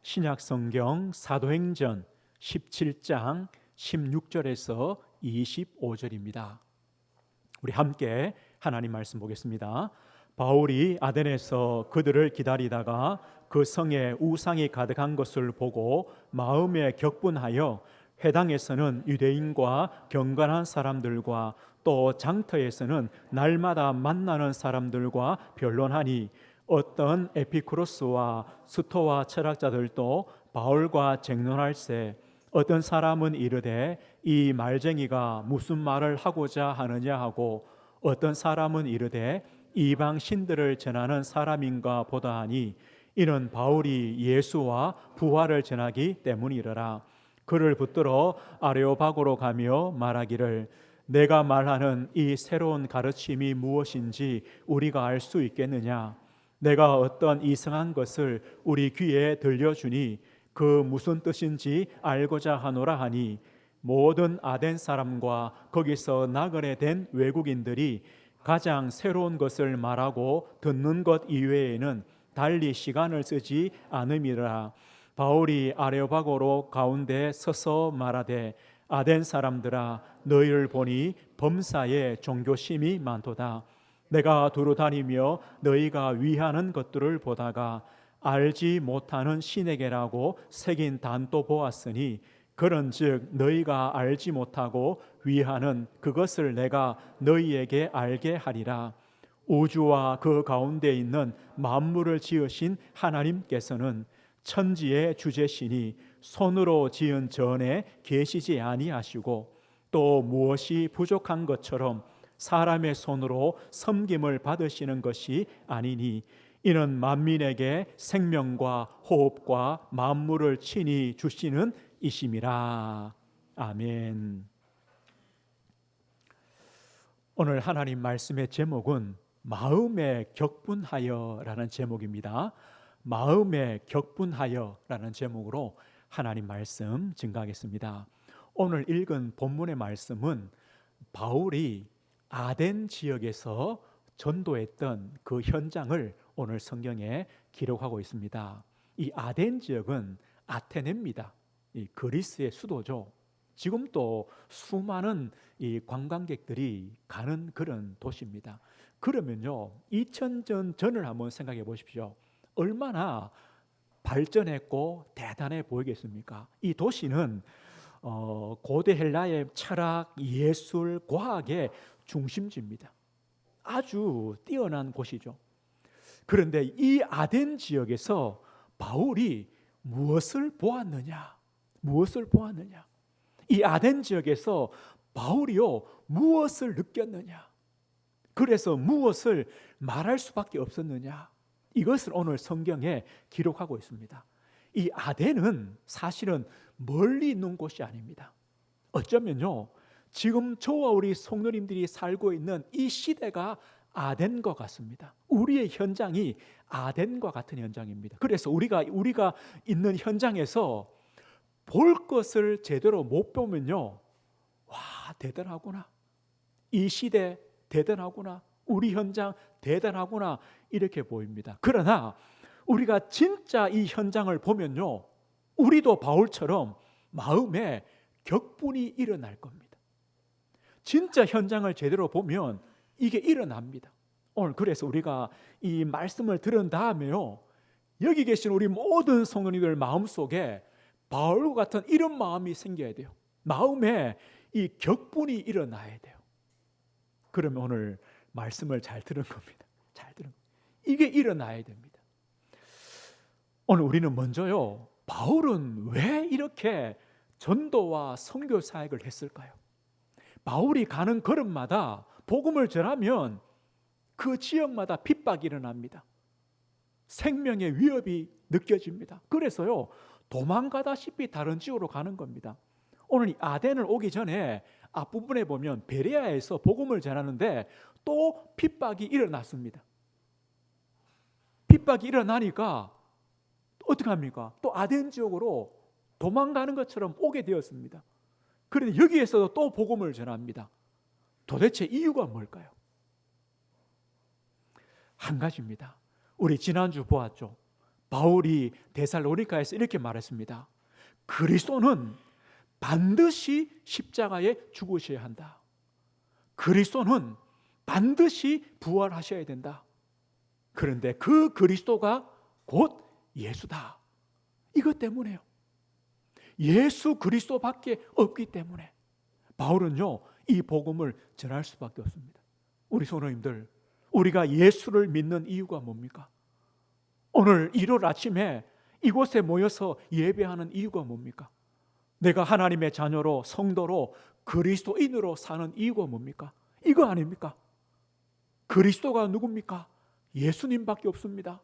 신약성경 사도행전 17장 16절에서 25절입니다. 우리 함께 하나님 말씀 보겠습니다. 바울이 아덴에서 그들을 기다리다가 그 성에 우상이 가득한 것을 보고 마음에 격분하여 회당에서는 유대인과 경건한 사람들과 또 장터에서는 날마다 만나는 사람들과 변론하니 어떤 에피쿠로스와 스토와 철학자들도 바울과 쟁론할세 어떤 사람은 이르되 이 말쟁이가 무슨 말을 하고자 하느냐 하고 어떤 사람은 이르되 이방 신들을 전하는 사람인가 보다 하니 이는 바울이 예수와 부활을 전하기 때문이더라. 그를 붙들어 아레오바고로 가며 말하기를 내가 말하는 이 새로운 가르침이 무엇인지 우리가 알 수 있겠느냐. 내가 어떤 이상한 것을 우리 귀에 들려주니 그 무슨 뜻인지 알고자 하노라 하니 모든 아덴 사람과 거기서 나그네 된 외국인들이 가장 새로운 것을 말하고 듣는 것 이외에는 달리 시간을 쓰지 않음이라. 바울이 아레오바고로 가운데 서서 말하되 아덴 사람들아 너희를 보니 범사에 종교심이 많도다. 내가 두루 다니며 너희가 위하는 것들을 보다가 알지 못하는 신에게라고 새긴 단도 보았으니 그런즉 너희가 알지 못하고 위하는 그것을 내가 너희에게 알게 하리라. 우주와 그 가운데 있는 만물을 지으신 하나님께서는 천지의 주제시니 손으로 지은 전에 계시지 아니하시고 또 무엇이 부족한 것처럼 사람의 손으로 섬김을 받으시는 것이 아니니 이는 만민에게 생명과 호흡과 만물을 친히 주시는 이심이라. 아멘. 오늘 하나님 말씀의 제목은 마음에 격분하여라는 제목입니다. 마음에 격분하여라는 제목으로 하나님 말씀 증거하겠습니다. 오늘 읽은 본문의 말씀은 바울이 아덴 지역에서 전도했던 그 현장을 오늘 성경에 기록하고 있습니다. 이 아덴 지역은 아테네입니다. 이 그리스의 수도죠. 지금 또 수많은 이 관광객들이 가는 그런 도시입니다. 그러면요, 2000년 전을 한번 생각해 보십시오. 얼마나 발전했고 대단해 보이겠습니까? 이 도시는 고대 헬라의 철학, 예술, 과학의 중심지입니다. 아주 뛰어난 곳이죠. 그런데 이 아덴 지역에서 바울이 무엇을 보았느냐? 무엇을 보았느냐? 이 아덴 지역에서 바울이요 무엇을 느꼈느냐? 그래서 무엇을 말할 수밖에 없었느냐? 이것을 오늘 성경에 기록하고 있습니다. 이 아덴은 사실은 멀리 있는 곳이 아닙니다. 어쩌면요 지금 저와 우리 성도님들이 살고 있는 이 시대가 아덴과 같습니다. 우리의 현장이 아덴과 같은 현장입니다. 그래서 우리가 있는 현장에서 볼 것을 제대로 못 보면요, 와 대단하구나. 이 시대 대단하구나. 우리 현장 대단하구나. 이렇게 보입니다. 그러나 우리가 진짜 이 현장을 보면요, 우리도 바울처럼 마음에 격분이 일어날 겁니다. 진짜 현장을 제대로 보면 이게 일어납니다. 오늘 그래서 우리가 이 말씀을 들은 다음에요, 여기 계신 우리 모든 성도님들 마음속에 바울과 같은 이런 마음이 생겨야 돼요. 마음에 이 격분이 일어나야 돼요. 그러면 오늘 말씀을 잘 들은 겁니다. 잘 들은 겁니다. 이게 일어나야 됩니다. 오늘 우리는 먼저요, 바울은 왜 이렇게 전도와 선교 사역을 했을까요? 바울이 가는 걸음마다 복음을 전하면 그 지역마다 핍박이 일어납니다. 생명의 위협이 느껴집니다. 그래서요 도망가다시피 다른 지역으로 가는 겁니다. 오늘 이 아덴을 오기 전에 앞부분에 보면 베레아에서 복음을 전하는데 또 핍박이 일어났습니다. 핍박이 일어나니까 어떻게 합니까? 또 아덴 지역으로 도망가는 것처럼 오게 되었습니다. 그런데 여기에서도 또 복음을 전합니다. 도대체 이유가 뭘까요? 한 가지입니다. 우리 지난주 보았죠. 바울이 데살로니가에서 이렇게 말했습니다. 그리스도는 반드시 십자가에 죽으셔야 한다. 그리스도는 반드시 부활하셔야 된다. 그런데 그 그리스도가 곧 예수다. 이것 때문에요. 예수 그리스도밖에 없기 때문에 바울은요, 이 복음을 전할 수밖에 없습니다. 우리 성도님들, 우리가 예수를 믿는 이유가 뭡니까? 오늘 일요일 아침에 이곳에 모여서 예배하는 이유가 뭡니까? 내가 하나님의 자녀로, 성도로, 그리스도인으로 사는 이유가 뭡니까? 이거 아닙니까? 그리스도가 누굽니까? 예수님밖에 없습니다.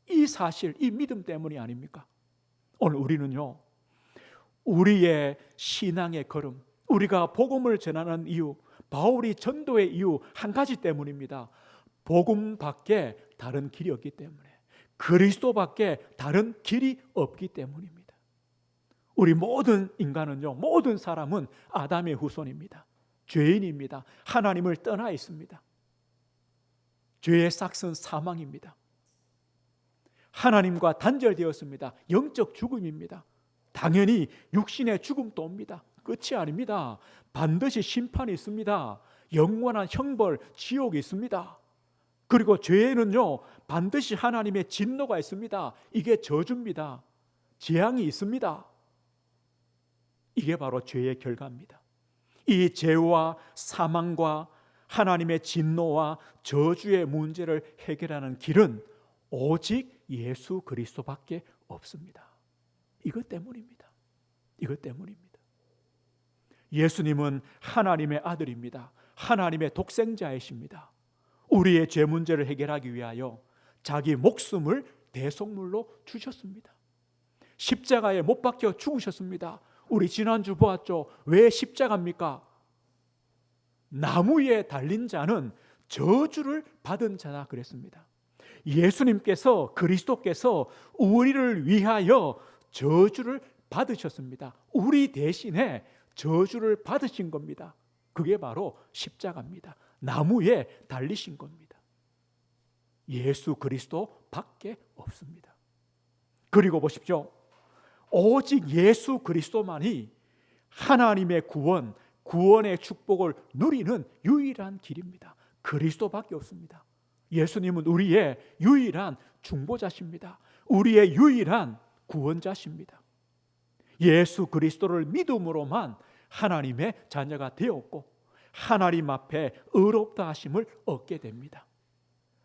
이 사실, 이 믿음 때문이 아닙니까? 오늘 우리는요, 우리의 신앙의 걸음, 우리가 복음을 전하는 이유, 바울이 전도의 이유 한 가지 때문입니다. 복음밖에 다른 길이 없기 때문에, 그리스도밖에 다른 길이 없기 때문입니다. 우리 모든 인간은요, 모든 사람은 아담의 후손입니다. 죄인입니다. 하나님을 떠나 있습니다. 죄의 삭은 사망입니다. 하나님과 단절되었습니다. 영적 죽음입니다. 당연히 육신의 죽음도 옵니다. 끝이 아닙니다. 반드시 심판이 있습니다. 영원한 형벌, 지옥이 있습니다. 그리고 죄에는요, 반드시 하나님의 진노가 있습니다. 이게 저주입니다. 재앙이 있습니다. 이게 바로 죄의 결과입니다. 이 죄와 사망과 하나님의 진노와 저주의 문제를 해결하는 길은 오직 예수 그리스도밖에 없습니다. 이것 때문입니다. 이것 때문입니다. 예수님은 하나님의 아들입니다. 하나님의 독생자이십니다. 우리의 죄 문제를 해결하기 위하여 자기 목숨을 대속물로 주셨습니다. 십자가에 못 박혀 죽으셨습니다. 우리 지난주 보았죠? 왜 십자가입니까? 나무 위에 달린 자는 저주를 받은 자다 그랬습니다. 예수님께서, 그리스도께서 우리를 위하여 저주를 받으셨습니다. 우리 대신에 저주를 받으신 겁니다. 그게 바로 십자가입니다. 나무에 달리신 겁니다. 예수 그리스도 밖에 없습니다. 그리고 보십시오. 오직 예수 그리스도만이 하나님의 구원, 구원의 축복을 누리는 유일한 길입니다. 그리스도밖에 없습니다. 예수님은 우리의 유일한 중보자십니다. 우리의 유일한 구원자십니다. 예수 그리스도를 믿음으로만 하나님의 자녀가 되었고 하나님 앞에 의롭다 하심을 얻게 됩니다.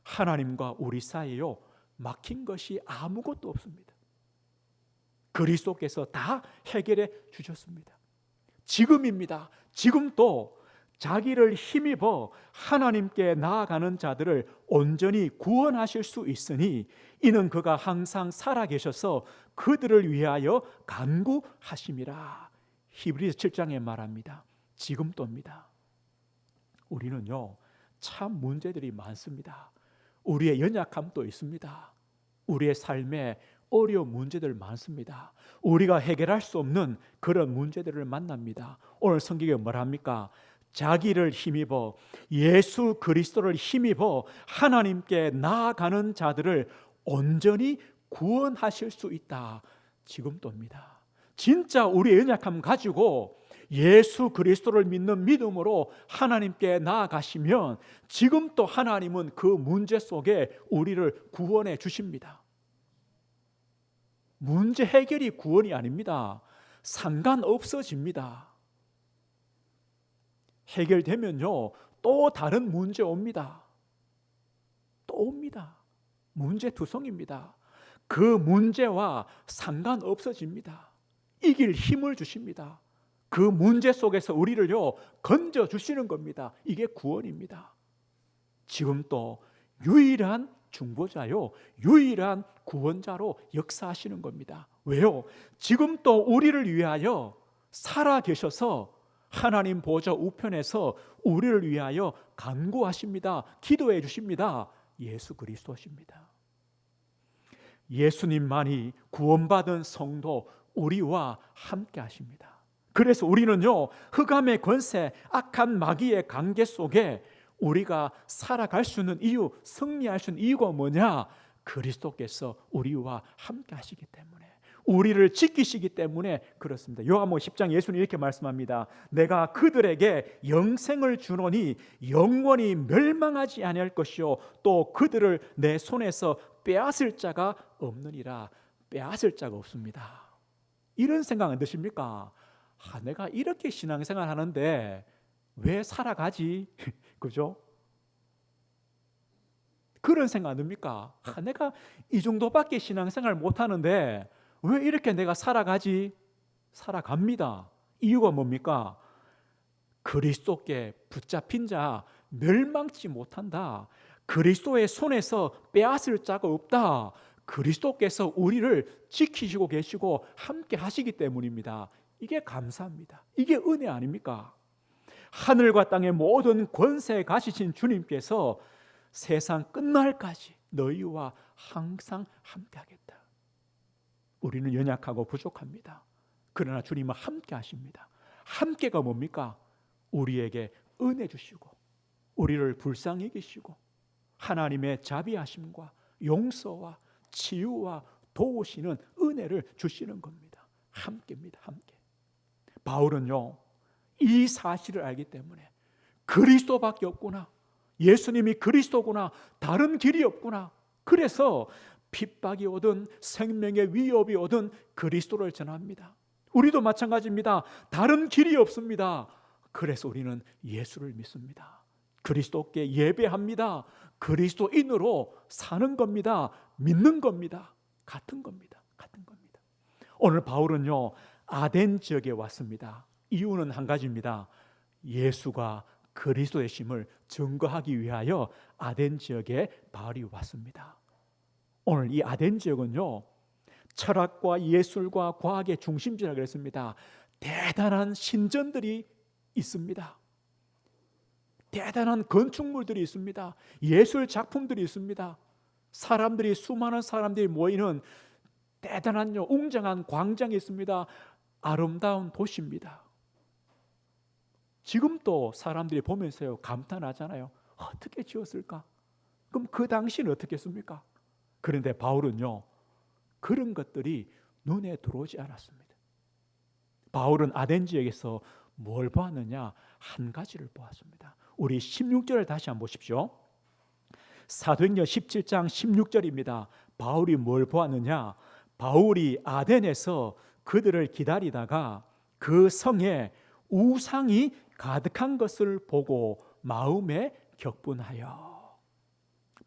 하나님과 우리 사이에 막힌 것이 아무것도 없습니다. 그리스도께서 다 해결해 주셨습니다. 지금입니다. 지금 또 자기를 힘입어 하나님께 나아가는 자들을 온전히 구원하실 수 있으니 이는 그가 항상 살아계셔서 그들을 위하여 간구하심이라. 히브리서 7장에 말합니다. 지금 또입니다. 우리는요, 참 문제들이 많습니다. 우리의 연약함도 있습니다. 우리의 삶에 어려운 문제들 많습니다. 우리가 해결할 수 없는 그런 문제들을 만납니다. 오늘 성경에 뭐랍니까? 자기를 힘입어, 예수 그리스도를 힘입어 하나님께 나아가는 자들을 온전히 구원하실 수 있다. 지금도입니다. 진짜 우리의 연약함 가지고 예수 그리스도를 믿는 믿음으로 하나님께 나아가시면 지금 또 하나님은 그 문제 속에 우리를 구원해 주십니다. 문제 해결이 구원이 아닙니다. 상관없어집니다. 해결되면요, 또 다른 문제 옵니다. 또 옵니다. 문제투성입니다. 그 문제와 상관없어집니다. 이길 힘을 주십니다. 그 문제 속에서 우리를요, 건져주시는 겁니다. 이게 구원입니다. 지금 또 유일한 중보자요, 유일한 구원자로 역사하시는 겁니다. 왜요? 지금 또 우리를 위하여 살아계셔서 하나님 보좌 우편에서 우리를 위하여 간구하십니다. 기도해 주십니다. 예수 그리스도십니다. 예수님만이 구원받은 성도 우리와 함께 하십니다. 그래서 우리는요, 흑암의 권세, 악한 마귀의 관계 속에 우리가 살아갈 수 있는 이유, 승리할 수 있는 이유가 뭐냐? 그리스도께서 우리와 함께 하시기 때문에, 우리를 지키시기 때문에 그렇습니다. 요한복음 10장 예수는 이렇게 말씀합니다. 내가 그들에게 영생을 주노니 영원히 멸망하지 아니할 것이요 또 그들을 내 손에서 빼앗을 자가 없느니라. 빼앗을 자가 없습니다. 이런 생각 안 드십니까? 내가 이렇게 신앙생활 하는데 왜 살아가지? 그죠? 그런 생각 안 듭니까? 내가 이 정도밖에 신앙생활 못하는데 왜 이렇게 내가 살아가지? 살아갑니다. 이유가 뭡니까? 그리스도께 붙잡힌 자 멸망치 못한다. 그리스도의 손에서 빼앗을 자가 없다. 그리스도께서 우리를 지키시고 계시고 함께 하시기 때문입니다. 이게 감사합니다. 이게 은혜 아닙니까? 하늘과 땅의 모든 권세에 가시신 주님께서 세상 끝날까지 너희와 항상 함께 하겠다. 우리는 연약하고 부족합니다. 그러나 주님은 함께 하십니다. 함께가 뭡니까? 우리에게 은혜 주시고 우리를 불쌍히 여기시고 하나님의 자비하심과 용서와 치유와 도우시는 은혜를 주시는 겁니다. 함께입니다. 함께. 바울은요, 이 사실을 알기 때문에 그리스도밖에 없구나, 예수님이 그리스도구나, 다른 길이 없구나, 그래서 핍박이 오든 생명의 위협이 오든 그리스도를 전합니다. 우리도 마찬가지입니다. 다른 길이 없습니다. 그래서 우리는 예수를 믿습니다. 그리스도께 예배합니다. 그리스도인으로 사는 겁니다. 믿는 겁니다. 같은 겁니다. 같은 겁니다. 오늘 바울은요, 아덴 지역에 왔습니다. 이유는 한 가지입니다. 예수가 그리스도의 심을 증거하기 위하여 아덴 지역에 바울이 왔습니다. 오늘 이 아덴 지역은요, 철학과 예술과 과학의 중심지라고 그랬습니다. 대단한 신전들이 있습니다. 대단한 건축물들이 있습니다. 예술 작품들이 있습니다. 사람들이, 수많은 사람들이 모이는 대단한 웅장한 광장이 있습니다. 아름다운 도시입니다. 지금도 사람들이 보면서요, 감탄하잖아요. 어떻게 지었을까? 그럼 그 당시는 어떻게 했습니까? 그런데 바울은요, 그런 것들이 눈에 들어오지 않았습니다. 바울은 아덴 지역에서 뭘 보았느냐? 한 가지를 보았습니다. 우리 16절을 다시 한번 보십시오. 사도행전 17장 16절입니다. 바울이 뭘 보았느냐? 바울이 아덴에서 그들을 기다리다가 그 성에 우상이 가득한 것을 보고 마음에 격분하여.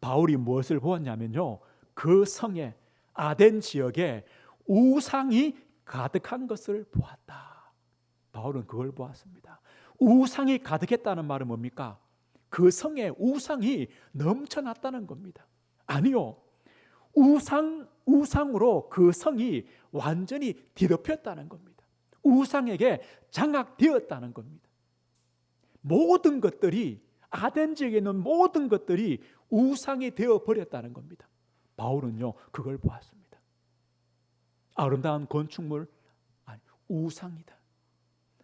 바울이 무엇을 보았냐면요, 그 성에, 아덴 지역에 우상이 가득한 것을 보았다. 바울은 그걸 보았습니다. 우상이 가득했다는 말은 뭡니까? 그 성에 우상이 넘쳐났다는 겁니다. 아니요, 우상으로 그 성이 완전히 뒤덮였다는 겁니다. 우상에게 장악되었다는 겁니다. 모든 것들이, 아덴 지역에 있는 모든 것들이 우상이 되어버렸다는 겁니다. 바울은요, 그걸 보았습니다. 아름다운 건축물? 아니, 우상이다.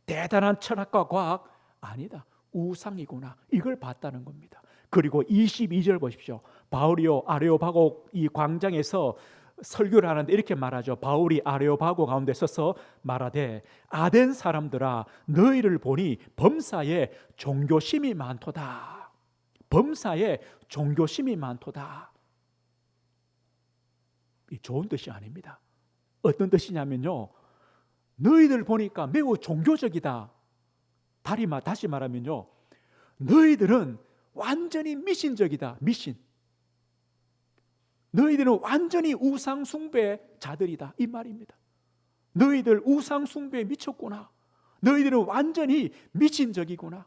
대단한 철학과 과학? 아니다. 우상이구나. 이걸 봤다는 겁니다. 그리고 22절 보십시오. 바울이요, 아레오바고 이 광장에서 설교를 하는데 이렇게 말하죠. 바울이 아레오바고 가운데 서서 말하되, 아덴 사람들아, 너희를 보니 범사에 종교심이 많도다. 범사에 종교심이 많도다. 이 좋은 뜻이 아닙니다. 어떤 뜻이냐면요, 너희들 보니까 매우 종교적이다. 다시 말하면요, 너희들은 완전히 미신적이다. 미신. 너희들은 완전히 우상 숭배자들이다. 이 말입니다. 너희들 우상 숭배에 미쳤구나. 너희들은 완전히 미신적이구나.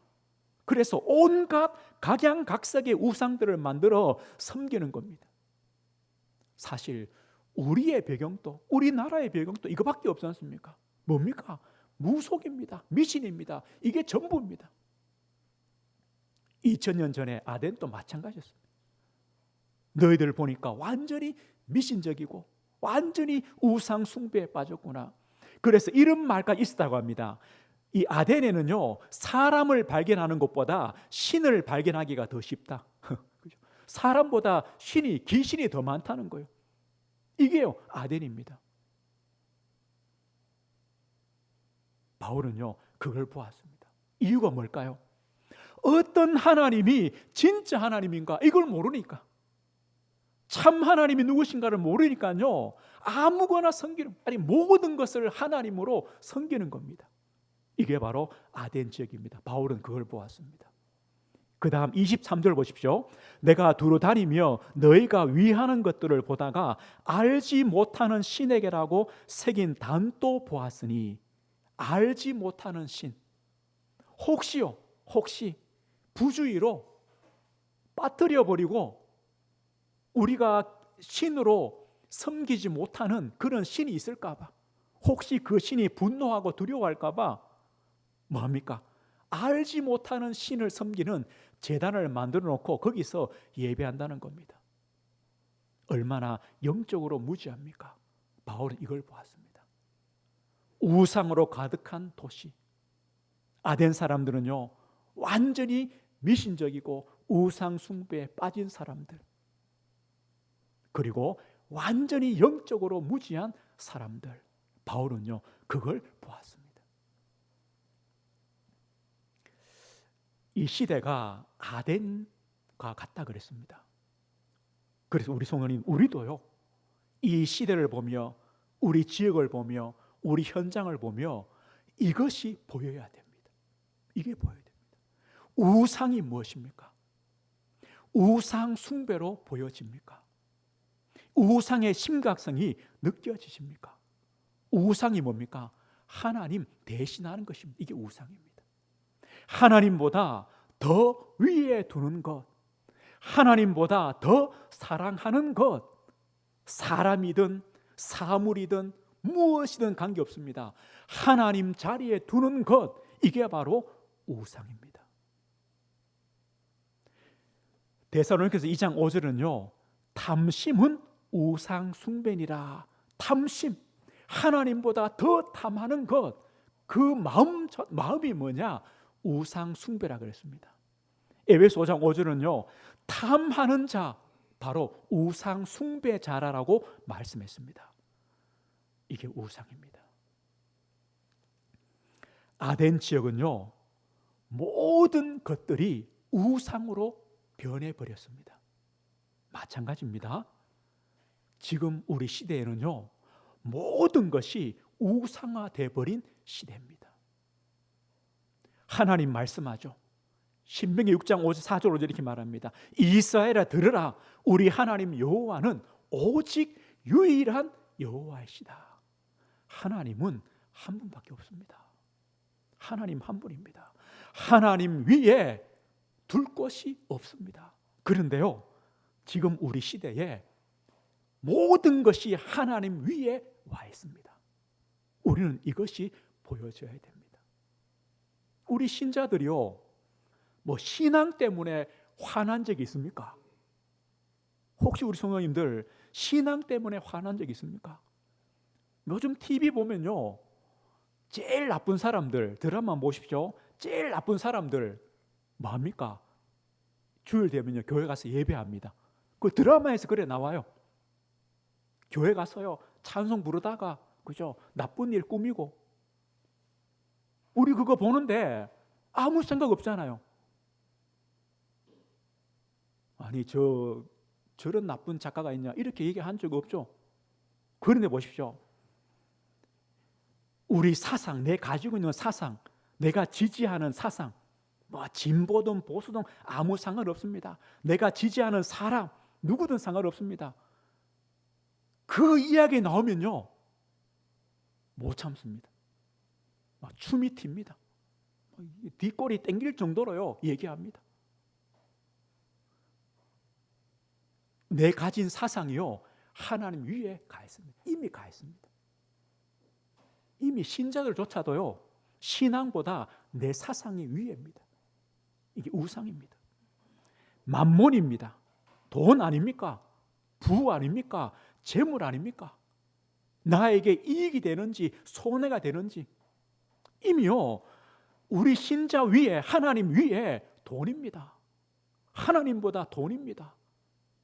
그래서 온갖 각양각색의 우상들을 만들어 섬기는 겁니다. 사실 우리의 배경도, 우리나라의 배경도 이거밖에 없지 않습니까? 뭡니까? 무속입니다. 미신입니다. 이게 전부입니다. 2000년 전에 아덴도 마찬가지였습니다. 너희들 보니까 완전히 미신적이고 완전히 우상 숭배에 빠졌구나. 그래서 이런 말까지 있었다고 합니다. 이 아덴에는요, 사람을 발견하는 것보다 신을 발견하기가 더 쉽다. 사람보다 귀신이 더 많다는 거예요. 이게요, 아덴입니다. 바울은요, 그걸 보았습니다. 이유가 뭘까요? 어떤 하나님이 진짜 하나님인가 이걸 모르니까, 참 하나님이 누구신가를 모르니까요, 아무거나 섬기는, 모든 것을 하나님으로 섬기는 겁니다. 이게 바로 아덴 지역입니다. 바울은 그걸 보았습니다. 그 다음 23절 보십시오. 내가 두루 다니며 너희가 위하는 것들을 보다가 알지 못하는 신에게라고 새긴 단도 보았으니, 알지 못하는 신, 혹시 부주의로 빠뜨려 버리고 우리가 신으로 섬기지 못하는 그런 신이 있을까 봐, 혹시 그 신이 분노하고 두려워할까 봐 뭐합니까? 알지 못하는 신을 섬기는 제단을 만들어 놓고 거기서 예배한다는 겁니다. 얼마나 영적으로 무지합니까? 바울은 이걸 보았습니다. 우상으로 가득한 도시, 아덴 사람들은요, 완전히 미신적이고 우상 숭배에 빠진 사람들, 그리고 완전히 영적으로 무지한 사람들, 바울은요 그걸 보았습니다. 이 시대가 아덴과 같다 그랬습니다. 그래서 우리 성도님, 우리도요 이 시대를 보며, 우리 지역을 보며, 우리 현장을 보며 이것이 보여야 됩니다. 이게 보여야 됩니다. 우상이 무엇입니까? 우상 숭배로 보여집니까? 우상의 심각성이 느껴지십니까? 우상이 뭡니까? 하나님 대신하는 것입니다. 이게 우상입니다. 하나님보다 더 위에 두는 것, 하나님보다 더 사랑하는 것, 사람이든 사물이든 무엇이든 관계없습니다. 하나님 자리에 두는 것, 이게 바로 우상입니다. 데살로니가서 2장 5절은요, 탐심은 우상 숭배니라. 탐심, 하나님보다 더 탐하는 것, 그 마음이 뭐냐? 우상 숭배라 그랬습니다. 에베소 5장 5절은요, 탐하는 자, 바로 우상 숭배자라고 말씀했습니다. 이게 우상입니다. 아덴 지역은요, 모든 것들이 우상으로 변해버렸습니다. 마찬가지입니다. 지금 우리 시대에는요, 모든 것이 우상화되어 버린 시대입니다. 하나님 말씀하죠. 신명기 6장 4절 5절 이렇게 말합니다. 이스라엘아 들으라, 우리 하나님 여호와는 오직 유일한 여호와이시다. 하나님은 한 분밖에 없습니다. 하나님 한 분입니다. 하나님 위에 둘 것이 없습니다. 그런데요, 지금 우리 시대에 모든 것이 하나님 위에 와 있습니다. 우리는 이것이 보여져야 됩니다. 우리 신자들이요, 신앙 때문에 화난 적이 있습니까? 혹시 우리 성도님들 신앙 때문에 화난 적이 있습니까? 요즘 TV 보면요, 제일 나쁜 사람들, 드라마 보십시오. 제일 나쁜 사람들 뭐합니까? 주일 되면요, 교회 가서 예배합니다. 그 드라마에서 그래 나와요. 교회 가서요, 찬송 부르다가, 그죠? 나쁜 일 꾸미고. 우리 그거 보는데 아무 생각 없잖아요. 아니, 저런 나쁜 작가가 있냐, 이렇게 얘기한 적 없죠. 그런데 보십시오. 우리 사상, 내 가지고 있는 사상, 내가 지지하는 사상, 진보든 보수든 아무 상관없습니다. 내가 지지하는 사람, 누구든 상관없습니다. 그 이야기 나오면요, 못 참습니다. 춤이 튑니다. 뒷골이 땡길 정도로요, 얘기합니다. 내 가진 사상이요, 하나님 위에 가 있습니다. 이미 가 있습니다. 이미 신자들조차도요, 신앙보다 내 사상이 위에입니다. 이게 우상입니다. 만몬입니다. 돈 아닙니까? 부 아닙니까? 재물 아닙니까? 나에게 이익이 되는지 손해가 되는지, 이미요, 우리 신자 위에, 하나님 위에 돈입니다. 하나님보다 돈입니다.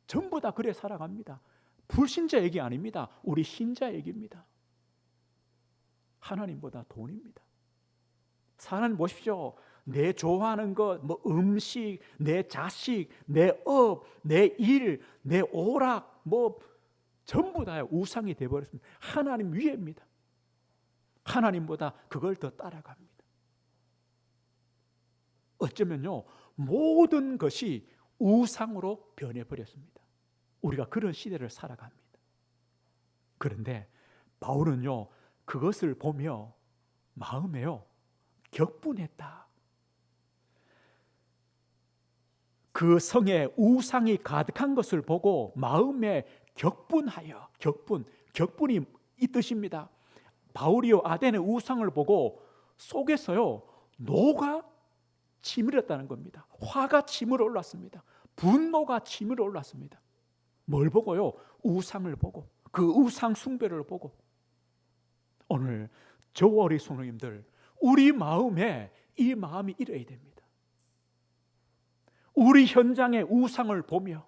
전부 다 그래 살아갑니다. 불신자 얘기 아닙니다. 우리 신자 얘기입니다. 하나님보다 돈입니다. 사람 보십시오. 내 좋아하는 것, 뭐 음식, 내 자식, 내 업, 내 일, 내 오락, 뭐 전부 다 우상이 되어버렸습니다. 하나님 위에입니다. 하나님보다 그걸 더 따라갑니다. 어쩌면요, 모든 것이 우상으로 변해버렸습니다. 우리가 그런 시대를 살아갑니다. 그런데 바울은요, 그것을 보며 마음에요, 격분했다. 그 성에 우상이 가득한 것을 보고 마음에 격분하여, 격분이 이 뜻입니다. 바울이요, 아덴의 우상을 보고 속에서요, 노가 치밀었다는 겁니다. 화가 치밀어 올랐습니다. 분노가 치밀어 올랐습니다. 뭘 보고요? 우상을 보고, 그 우상 숭배를 보고. 오늘 저와 우리 성도님들, 우리 마음에 이 마음이 이래야 됩니다. 우리 현장의 우상을 보며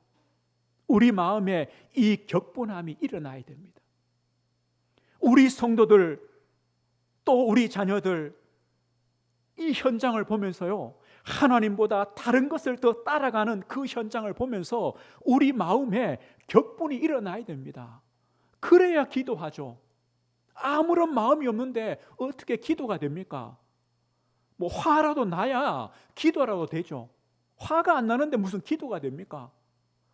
우리 마음에 이 격분함이 일어나야 됩니다. 우리 성도들, 또 우리 자녀들, 이 현장을 보면서요, 하나님보다 다른 것을 더 따라가는 그 현장을 보면서 우리 마음에 격분이 일어나야 됩니다. 그래야 기도하죠. 아무런 마음이 없는데 어떻게 기도가 됩니까? 뭐 화라도 나야 기도라도 되죠. 화가 안 나는데 무슨 기도가 됩니까?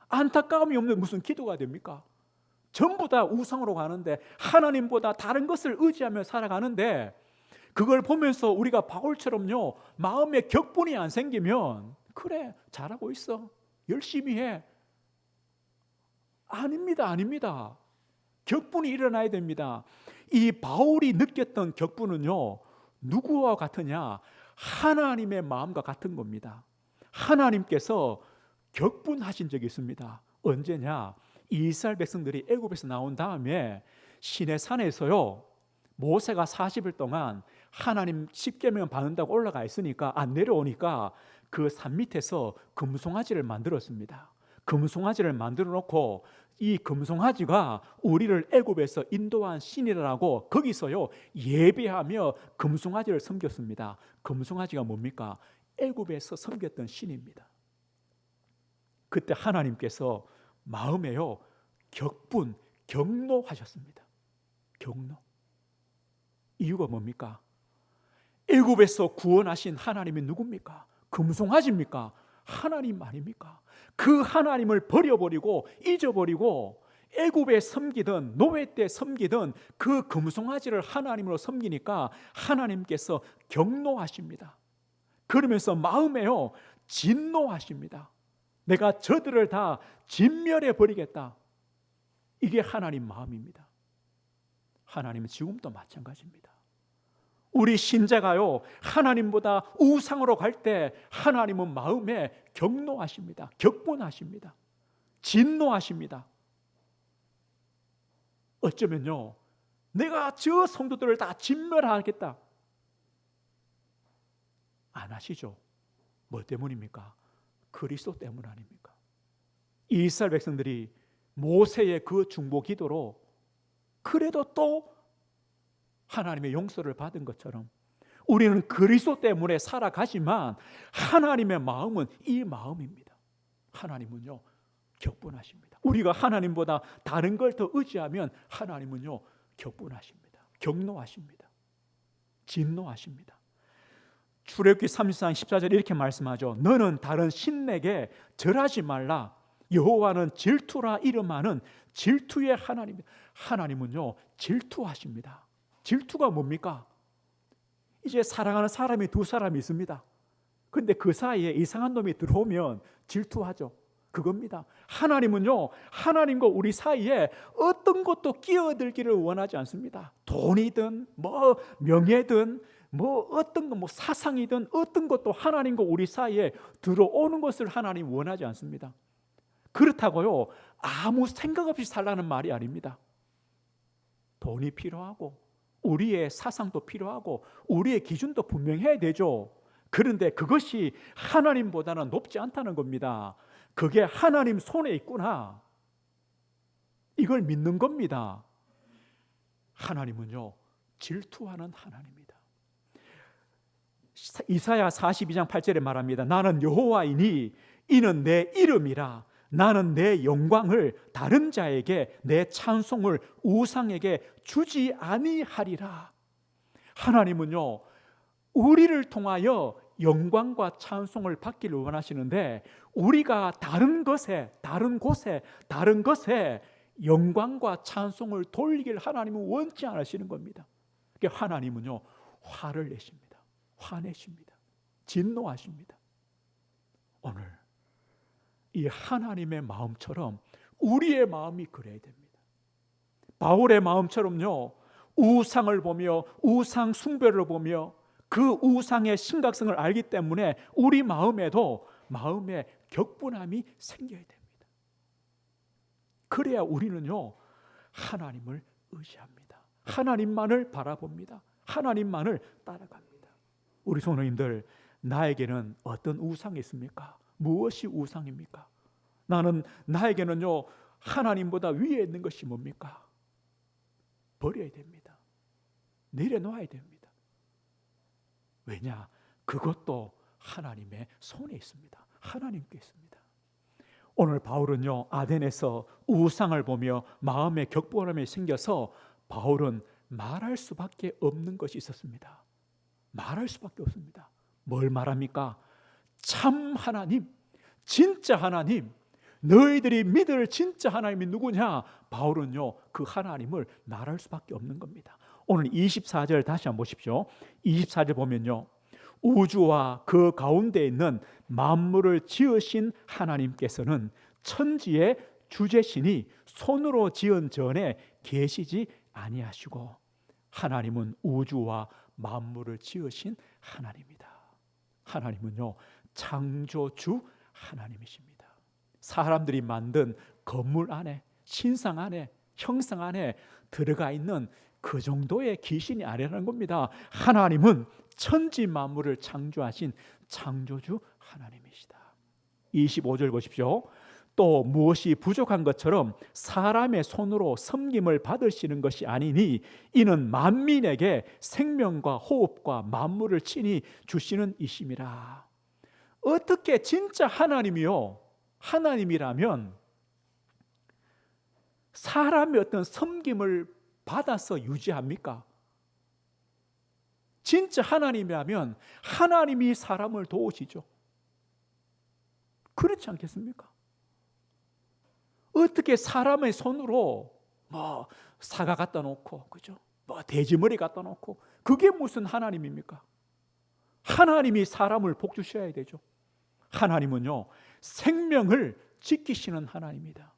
안타까움이 없는데 무슨 기도가 됩니까? 전부 다 우상으로 가는데, 하나님보다 다른 것을 의지하며 살아가는데, 그걸 보면서 우리가 바울처럼요, 마음에 격분이 안 생기면, 그래, 잘하고 있어, 열심히 해. 아닙니다. 격분이 일어나야 됩니다. 이 바울이 느꼈던 격분은요, 누구와 같으냐? 하나님의 마음과 같은 겁니다. 하나님께서 격분하신 적이 있습니다. 언제냐? 이스라엘 백성들이 애굽에서 나온 다음에 시내산에서요, 모세가 40일 동안 하나님 십계명 받는다고 올라가 있으니까 안 내려오니까 그 산 밑에서 금송아지를 만들었습니다. 금송아지를 만들어 놓고 이 금송아지가 우리를 애굽에서 인도한 신이라고 거기서요 예배하며 금송아지를 섬겼습니다. 금송아지가 뭡니까? 애굽에서 섬겼던 신입니다. 그때 하나님께서 마음에요 격노하셨습니다. 격노. 이유가 뭡니까? 애굽에서 구원하신 하나님이 누굽니까? 금송아지입니까? 하나님 아닙니까? 그 하나님을 버려버리고 잊어버리고 애굽에 섬기던, 노예 때 섬기던 그 금송아지를 하나님으로 섬기니까 하나님께서 격노하십니다. 그러면서 마음에요 진노하십니다. 내가 저들을 다 진멸해 버리겠다. 이게 하나님 마음입니다. 하나님은 지금도 마찬가지입니다. 우리 신자가요 하나님보다 우상으로 갈 때 하나님은 마음에 격노하십니다. 격분하십니다. 진노하십니다. 어쩌면요 내가 저 성도들을 다 진멸하겠다, 안 하시죠. 뭐 때문입니까? 그리스도 때문 아닙니까? 이스라엘 백성들이 모세의 그 중보 기도로 그래도 또 하나님의 용서를 받은 것처럼 우리는 그리스도 때문에 살아가지만 하나님의 마음은 이 마음입니다. 하나님은요 격분하십니다. 우리가 하나님보다 다른 걸 더 의지하면 하나님은요 격분하십니다. 격노하십니다. 진노하십니다. 출애굽기 34장 14절 이렇게 말씀하죠. 너는 다른 신에게 절하지 말라. 여호와는 질투라 이름하는 질투의 하나님입니다. 하나님은요 질투하십니다. 질투가 뭡니까? 이제 사랑하는 사람이 두 사람이 있습니다. 그런데 그 사이에 이상한 놈이 들어오면 질투하죠. 그겁니다. 하나님은요 하나님과 우리 사이에 어떤 것도 끼어들기를 원하지 않습니다. 돈이든 뭐 명예든 뭐 어떤 거, 뭐 사상이든 어떤 것도 하나님과 우리 사이에 들어오는 것을 하나님 원하지 않습니다. 그렇다고요 아무 생각 없이 살라는 말이 아닙니다. 돈이 필요하고 우리의 사상도 필요하고 우리의 기준도 분명해야 되죠. 그런데 그것이 하나님보다는 높지 않다는 겁니다. 그게 하나님 손에 있구나. 이걸 믿는 겁니다. 하나님은요, 질투하는 하나님입니다. 이사야 42장 8절에 말합니다. 나는 여호와이니 이는 내 이름이라. 나는 내 영광을 다른 자에게, 내 찬송을 우상에게 주지 아니하리라. 하나님은요, 우리를 통하여 영광과 찬송을 받기를 원하시는데, 우리가 다른 곳에 영광과 찬송을 돌리길 하나님은 원치 않으시는 겁니다. 그러니까 하나님은요, 화를 내십니다. 화내십니다. 진노하십니다. 오늘 이 하나님의 마음처럼 우리의 마음이 그래야 됩니다. 바울의 마음처럼요, 우상을 보며 우상 숭배를 보며 그 우상의 심각성을 알기 때문에 우리 마음에도 마음에 격분함이 생겨야 됩니다. 그래야 우리는요, 하나님을 의지합니다. 하나님만을 바라봅니다. 하나님만을 따라갑니다. 우리 성도님들, 나에게는 어떤 우상이 있습니까? 무엇이 우상입니까? 나에게는요, 하나님보다 위에 있는 것이 뭡니까? 버려야 됩니다. 내려놓아야 됩니다. 왜냐? 그것도 하나님의 손에 있습니다. 하나님께 있습니다. 오늘 바울은요, 아덴에서 우상을 보며 마음에 격분함이 생겨서 바울은 말할 수밖에 없는 것이 있었습니다. 말할 수밖에 없습니다. 뭘 말합니까? 참 하나님, 진짜 하나님, 너희들이 믿을 진짜 하나님이 누구냐? 바울은요, 그 하나님을 말할 수밖에 없는 겁니다. 오늘 24절 다시 한번 보십시오. 24절 보면요, 우주와 그 가운데 있는 만물을 지으신 하나님께서는 천지의 주재신이 손으로 지은 전에 계시지 아니하시고, 하나님은 우주와 만물을 지으신 하나님이다. 하나님은요, 창조주 하나님이십니다. 사람들이 만든 건물 안에, 신상 안에, 형상 안에 들어가 있는 그 정도의 귀신이 아니라는 겁니다. 하나님은 천지 만물을 창조하신 창조주 하나님이시다. 25절 보십시오. 또 무엇이 부족한 것처럼 사람의 손으로 섬김을 받으시는 것이 아니니 이는 만민에게 생명과 호흡과 만물을 친히 주시는 이심이라. 어떻게 진짜 하나님이요, 하나님이라면 사람의 어떤 섬김을 받아서 유지합니까? 진짜 하나님이라면 하나님이 사람을 도우시죠. 그렇지 않겠습니까? 어떻게 사람의 손으로 사과 갖다 놓고, 그죠? 돼지머리 갖다 놓고, 그게 무슨 하나님입니까? 하나님이 사람을 복 주셔야 되죠. 하나님은요, 생명을 지키시는 하나님입니다.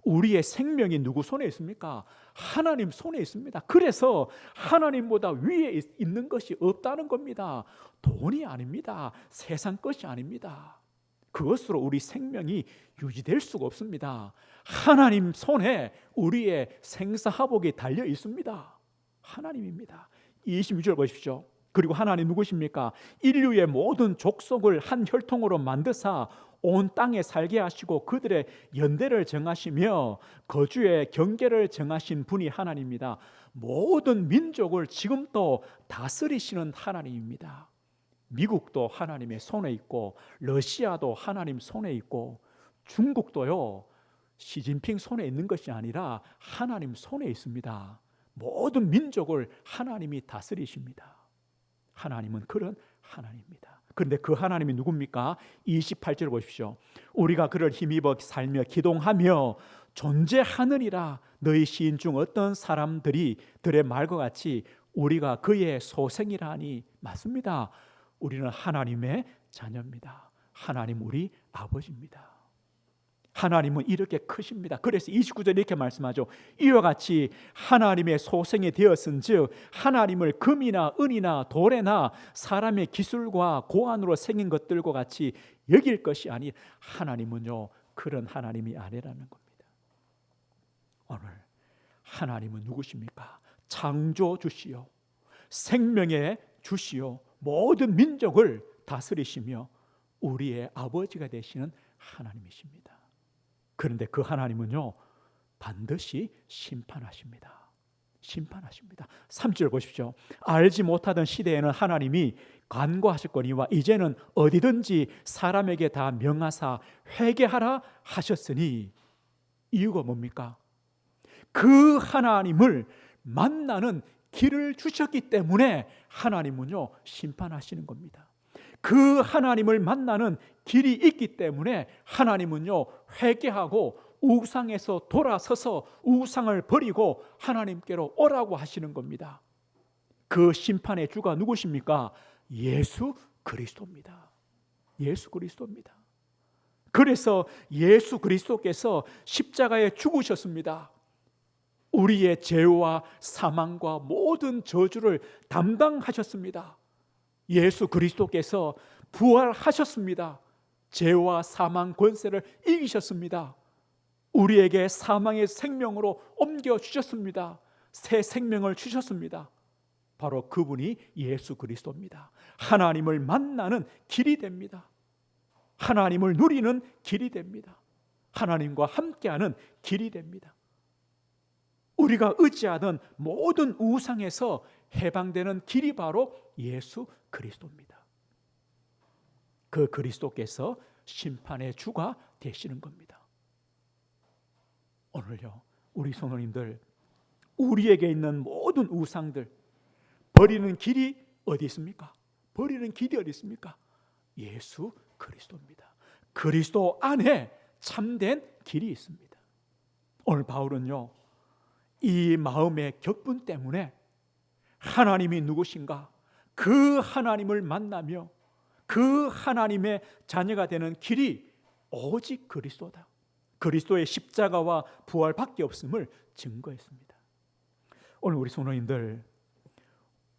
우리의 생명이 누구 손에 있습니까? 하나님 손에 있습니다. 그래서 하나님보다 위에 있는 것이 없다는 겁니다. 돈이 아닙니다. 세상 것이 아닙니다. 그것으로 우리 생명이 유지될 수가 없습니다. 하나님 손에 우리의 생사화복이 달려 있습니다. 하나님입니다. 22절 보십시오. 그리고 하나님 누구십니까? 인류의 모든 족속을 한 혈통으로 만드사 온 땅에 살게 하시고 그들의 연대를 정하시며 거주의 경계를 정하신 분이 하나님입니다. 모든 민족을 지금도 다스리시는 하나님입니다. 미국도 하나님의 손에 있고, 러시아도 하나님 손에 있고, 중국도요, 시진핑 손에 있는 것이 아니라 하나님 손에 있습니다. 모든 민족을 하나님이 다스리십니다. 하나님은 그런 하나님입니다. 그런데 그 하나님이 누굽니까? 28절 보십시오. 우리가 그를 힘입어 살며 기동하며 존재하느니라. 너희 시인 중 어떤 사람들이 들의 말과 같이 우리가 그의 소생이라 하니. 맞습니다. 우리는 하나님의 자녀입니다. 하나님 우리 아버지입니다. 하나님은 이렇게 크십니다. 그래서 29절에 이렇게 말씀하죠. 이와 같이 하나님의 소생이 되었은즉 하나님을 금이나 은이나 돌에나 사람의 기술과 고안으로 생긴 것들과 같이 여길 것이 아니, 하나님은요 그런 하나님이 아니라는 겁니다. 오늘 하나님은 누구십니까? 창조주시요, 생명의 주시요, 모든 민족을 다스리시며 우리의 아버지가 되시는 하나님이십니다. 그런데 그 하나님은요, 반드시 심판하십니다. 심판하십니다. 3절 보십시오. 알지 못하던 시대에는 하나님이 간구하셨거니와 이제는 어디든지 사람에게 다 명하사 회개하라 하셨으니, 이유가 뭡니까? 그 하나님을 만나는 길을 주셨기 때문에 하나님은요, 심판하시는 겁니다. 그 하나님을 만나는 길이 있기 때문에 하나님은요, 회개하고 우상에서 돌아서서 우상을 버리고 하나님께로 오라고 하시는 겁니다. 그 심판의 주가 누구십니까? 예수 그리스도입니다. 예수 그리스도입니다. 그래서 예수 그리스도께서 십자가에 죽으셨습니다. 우리의 죄와 사망과 모든 저주를 담당하셨습니다. 예수 그리스도께서 부활하셨습니다. 죄와 사망 권세를 이기셨습니다. 우리에게 사망의 생명으로 옮겨주셨습니다. 새 생명을 주셨습니다. 바로 그분이 예수 그리스도입니다. 하나님을 만나는 길이 됩니다. 하나님을 누리는 길이 됩니다. 하나님과 함께하는 길이 됩니다. 우리가 의지하던 모든 우상에서 해방되는 길이 바로 예수 그리스도입니다. 그 그리스도께서 심판의 주가 되시는 겁니다. 오늘요, 우리 성도님들, 우리에게 있는 모든 우상들 버리는 길이 어디 있습니까? 버리는 길이 어디 있습니까? 예수 그리스도입니다. 그리스도 안에 참된 길이 있습니다. 오늘 바울은요, 이 마음의 격분 때문에 하나님이 누구신가, 그 하나님을 만나며 그 하나님의 자녀가 되는 길이 오직 그리스도다, 그리스도의 십자가와 부활밖에 없음을 증거했습니다. 오늘 우리 성도님들,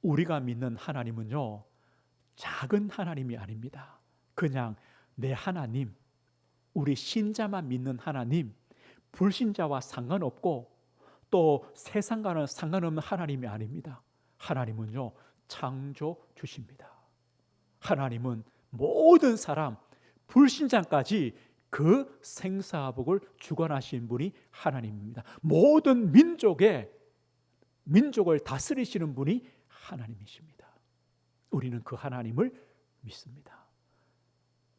우리가 믿는 하나님은요, 작은 하나님이 아닙니다. 그냥 내 하나님, 우리 신자만 믿는 하나님, 불신자와 상관없고 또 세상과는 상관없는 하나님이 아닙니다. 하나님은요, 창조주십니다. 하나님은 모든 사람, 불신자까지 그 생사복을 주관하신 분이 하나님입니다. 모든 민족을 다스리시는 분이 하나님이십니다. 우리는 그 하나님을 믿습니다.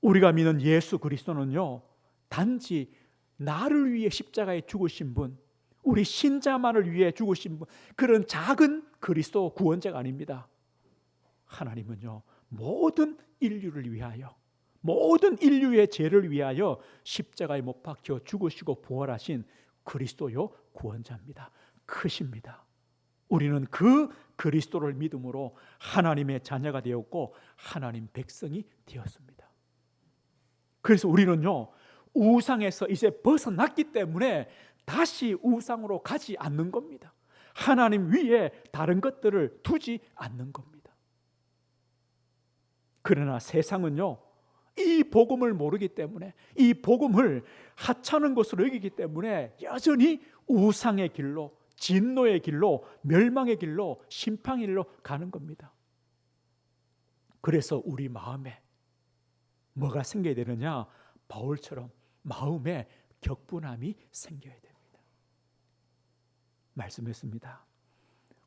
우리가 믿는 예수 그리스도는요, 단지 나를 위해 십자가에 죽으신 분, 우리 신자만을 위해 죽으신 분, 그런 작은 그리스도 구원자가 아닙니다. 하나님은요, 모든 인류를 위하여, 모든 인류의 죄를 위하여 십자가에 못 박혀 죽으시고 부활하신 그리스도요 구원자입니다. 크십니다. 우리는 그 그리스도를 믿음으로 하나님의 자녀가 되었고 하나님 백성이 되었습니다. 그래서 우리는요, 우상에서 이제 벗어났기 때문에 다시 우상으로 가지 않는 겁니다. 하나님 위에 다른 것들을 두지 않는 겁니다. 그러나 세상은요, 이 복음을 모르기 때문에, 이 복음을 하찮은 것으로 여기기 때문에 여전히 우상의 길로, 진노의 길로, 멸망의 길로, 심판의 길로 가는 겁니다. 그래서 우리 마음에 뭐가 생겨야 되느냐? 바울처럼 마음에 격분함이 생겨야 됩니다. 말씀했습니다.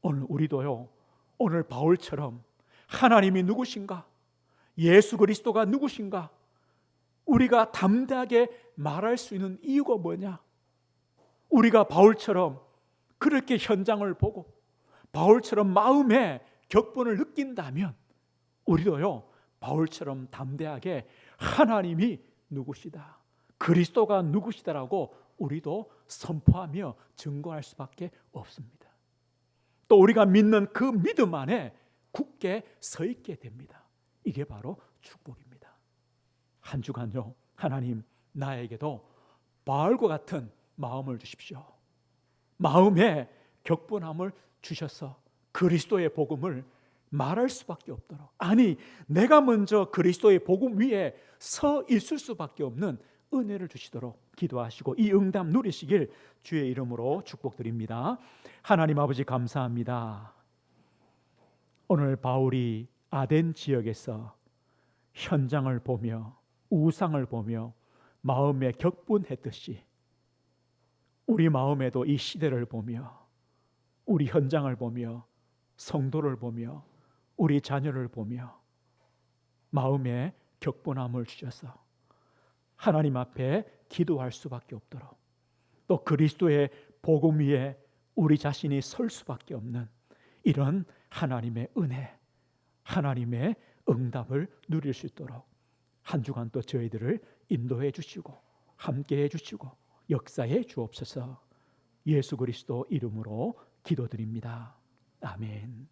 오늘 우리도요, 오늘 바울처럼 하나님이 누구신가, 예수 그리스도가 누구신가, 우리가 담대하게 말할 수 있는 이유가 뭐냐? 우리가 바울처럼 그렇게 현장을 보고 바울처럼 마음에 격분을 느낀다면 우리도요, 바울처럼 담대하게 하나님이 누구시다, 그리스도가 누구시다라고 우리도 선포하며 증거할 수밖에 없습니다. 또 우리가 믿는 그 믿음 안에 굳게 서 있게 됩니다. 이게 바로 축복입니다. 한 주간요, 하나님 나에게도 바울과 같은 마음을 주십시오. 마음에 격분함을 주셔서 그리스도의 복음을 말할 수밖에 없도록, 아니 내가 먼저 그리스도의 복음 위에 서 있을 수밖에 없는 은혜를 주시도록 기도하시고 이 응답 누리시길 주의 이름으로 축복드립니다. 하나님 아버지 감사합니다. 오늘 바울이 아덴 지역에서 현장을 보며 우상을 보며 마음에 격분했듯이 우리 마음에도 이 시대를 보며 우리 현장을 보며 성도를 보며 우리 자녀를 보며 마음에 격분함을 주셔서 하나님 앞에 기도할 수밖에 없도록, 또 그리스도의 복음 위에 우리 자신이 설 수밖에 없는 이런 하나님의 은혜, 하나님의 응답을 누릴 수 있도록 한 주간 또 저희들을 인도해 주시고 함께해 주시고 역사해 주옵소서. 예수 그리스도 이름으로 기도드립니다. 아멘.